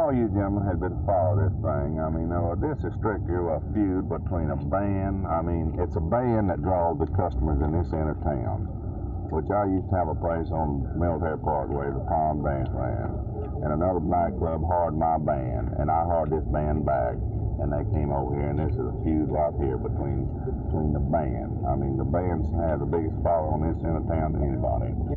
all you gentlemen had better follow this thing. I mean, this is strictly a feud between a band. I mean, it's a band that draws the customers in this end of town, which I used to have a place on Military Parkway, the Palm Dance Land, and another nightclub hired my band, and I hired this band back, and they came over here, and this is a feud right here between the band. I mean, the bands have the biggest following on this end of town than anybody.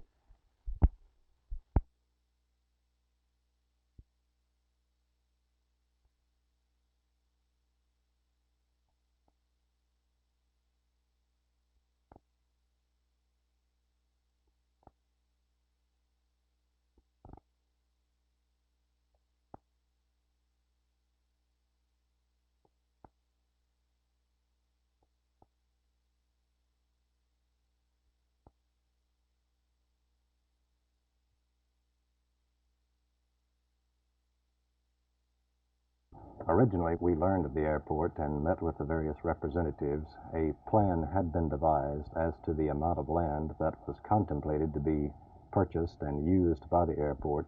Originally, we learned at the airport and met with the various representatives. A plan had been devised as to the amount of land that was contemplated to be purchased and used by the airport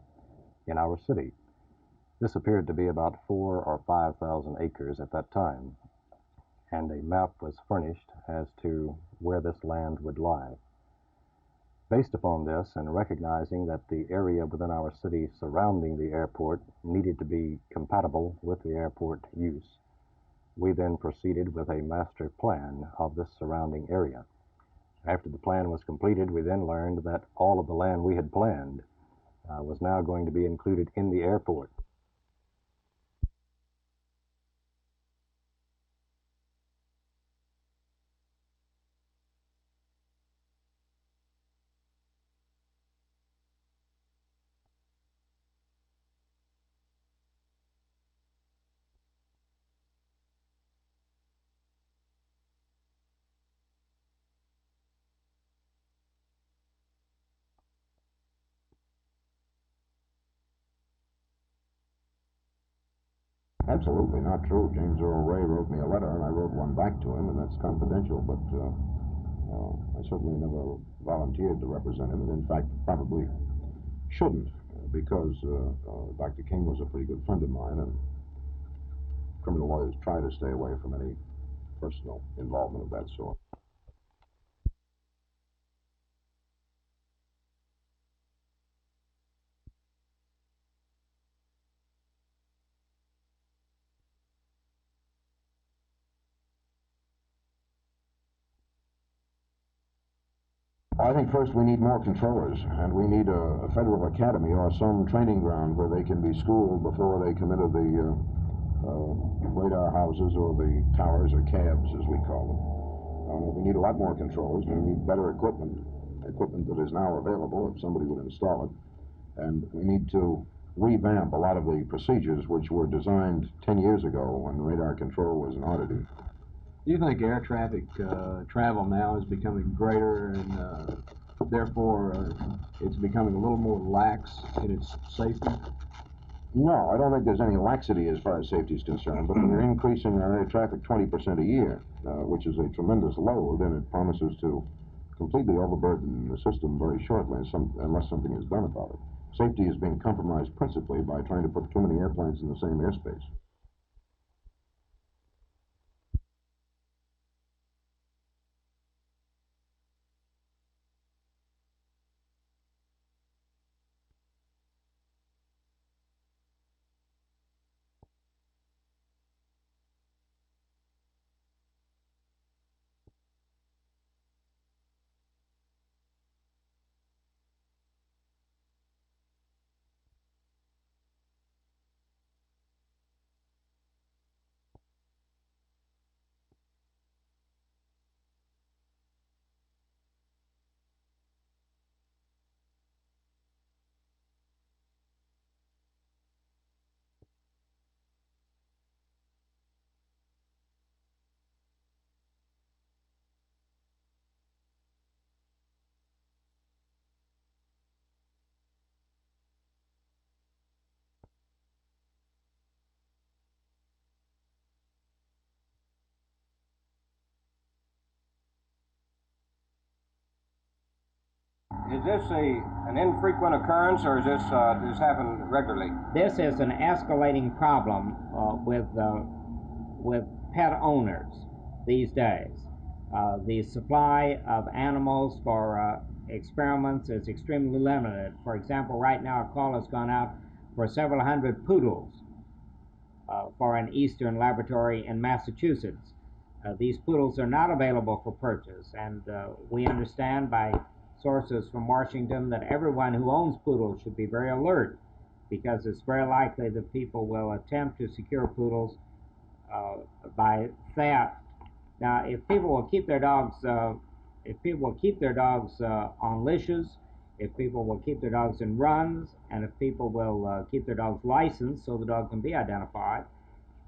in our city. This appeared to be about 4,000 or 5,000 acres at that time, and a map was furnished as to where this land would lie. Based upon this, and recognizing that the area within our city surrounding the airport needed to be compatible with the airport use, we then proceeded with a master plan of this surrounding area. After the plan was completed, we then learned that all of the land we had planned was now going to be included in the airport. Absolutely not true. James Earl Ray wrote me a letter, and I wrote one back to him, and that's confidential, but I certainly never volunteered to represent him, and in fact probably shouldn't, because Dr. King was a pretty good friend of mine, and criminal lawyers try to stay away from any personal involvement of that sort. I think first we need more controllers, and we need a federal academy or some training ground where they can be schooled before they come into the radar houses or the towers or cabs, as we call them. We need a lot more controllers. We need better equipment that is now available if somebody would install it. And we need to revamp a lot of the procedures which were designed 10 years ago when radar control was an oddity. Do you think air traffic travel now is becoming greater and therefore it's becoming a little more lax in its safety? No, I don't think there's any laxity as far as safety is concerned, but we're increasing our air traffic 20% a year, which is a tremendous load, and it promises to completely overburden the system very shortly unless something is done about it. Safety is being compromised principally by trying to put too many airplanes in the same airspace. Is this an infrequent occurrence, or is this happen regularly? This is an escalating problem with pet owners these days. The supply of animals for experiments is extremely limited. For example, right now a call has gone out for several hundred poodles for an eastern laboratory in Massachusetts. These poodles are not available for purchase, and we understand by sources from Washington that everyone who owns poodles should be very alert, because it's very likely that people will attempt to secure poodles by theft. Now, if people will keep their dogs, on leashes, if people will keep their dogs in runs, and if people will keep their dogs licensed so the dog can be identified,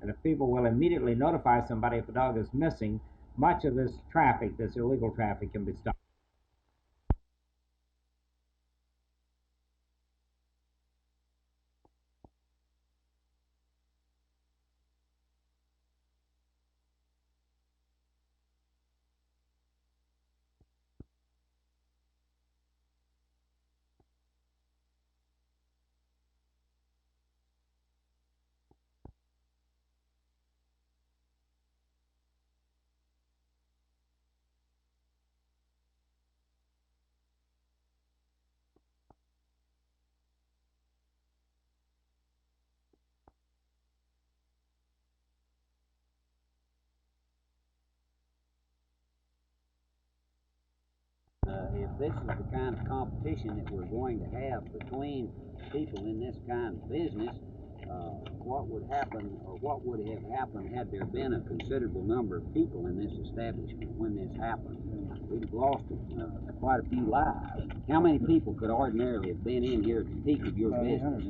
and if people will immediately notify somebody if a dog is missing, much of this traffic, this illegal traffic, can be stopped. If this is the kind of competition that we're going to have between people in this kind of business, what would happen, or what would have happened had there been a considerable number of people in this establishment when this happened? We'd have lost quite a few lives. How many people could ordinarily have been in here at the peak of your business?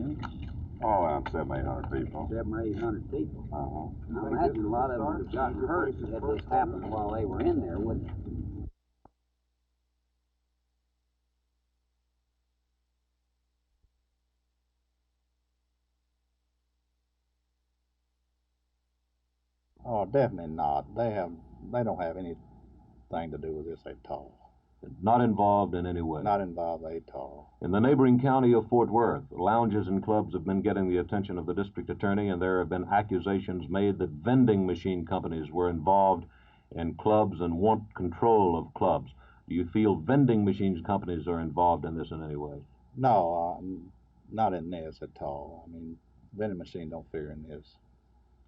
Oh, around 700, 800 people. 700 or 800 people. Uh-huh. I imagine a lot of them would have gotten hurt had this happened while they were in there, wouldn't it? Oh, definitely not. They don't have anything to do with this at all. Not involved in any way? Not involved at all. In the neighboring county of Fort Worth, lounges and clubs have been getting the attention of the district attorney, and there have been accusations made that vending machine companies were involved in clubs and want control of clubs. Do you feel vending machine companies are involved in this in any way? No, not in this at all. I mean, vending machine don't figure in this.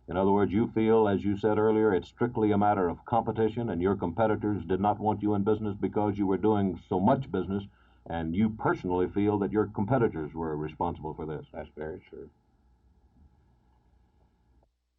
In other words, you feel, as you said earlier, it's strictly a matter of competition, and your competitors did not want you in business because you were doing so much business, and you personally feel that your competitors were responsible for this. That's very true.